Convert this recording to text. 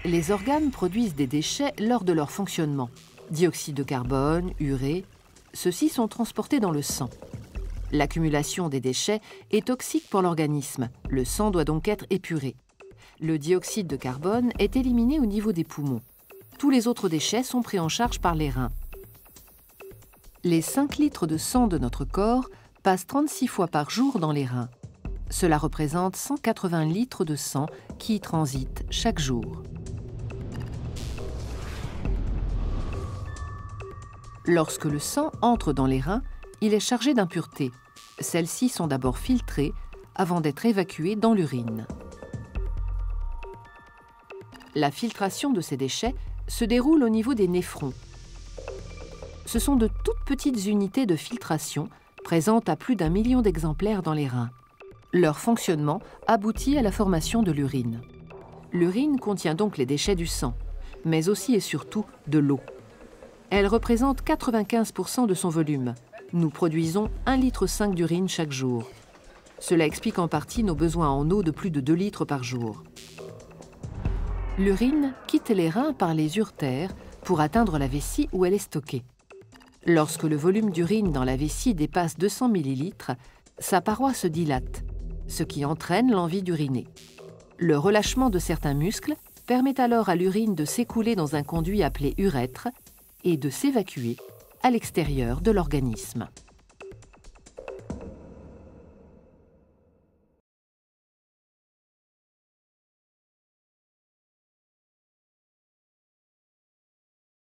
Les organes produisent des déchets lors de leur fonctionnement. Dioxyde de carbone, urée, ceux-ci sont transportés dans le sang. L'accumulation des déchets est toxique pour l'organisme. Le sang doit donc être épuré. Le dioxyde de carbone est éliminé au niveau des poumons. Tous les autres déchets sont pris en charge par les reins. Les 5 litres de sang de notre corps passent 36 fois par jour dans les reins. Cela représente 180 litres de sang qui y transitent chaque jour. Lorsque le sang entre dans les reins, il est chargé d'impuretés. Celles-ci sont d'abord filtrées avant d'être évacuées dans l'urine. La filtration de ces déchets se déroule au niveau des néphrons. Ce sont de toutes petites unités de filtration présentes à plus d'1 million d'exemplaires dans les reins. Leur fonctionnement aboutit à la formation de l'urine. L'urine contient donc les déchets du sang, mais aussi et surtout de l'eau. Elle représente 95% de son volume. Nous produisons 1,5 litre d'urine chaque jour. Cela explique en partie nos besoins en eau de plus de 2 litres par jour. L'urine quitte les reins par les uretères pour atteindre la vessie où elle est stockée. Lorsque le volume d'urine dans la vessie dépasse 200 ml, sa paroi se dilate, ce qui entraîne l'envie d'uriner. Le relâchement de certains muscles permet alors à l'urine de s'écouler dans un conduit appelé urètre et de s'évacuer à l'extérieur de l'organisme.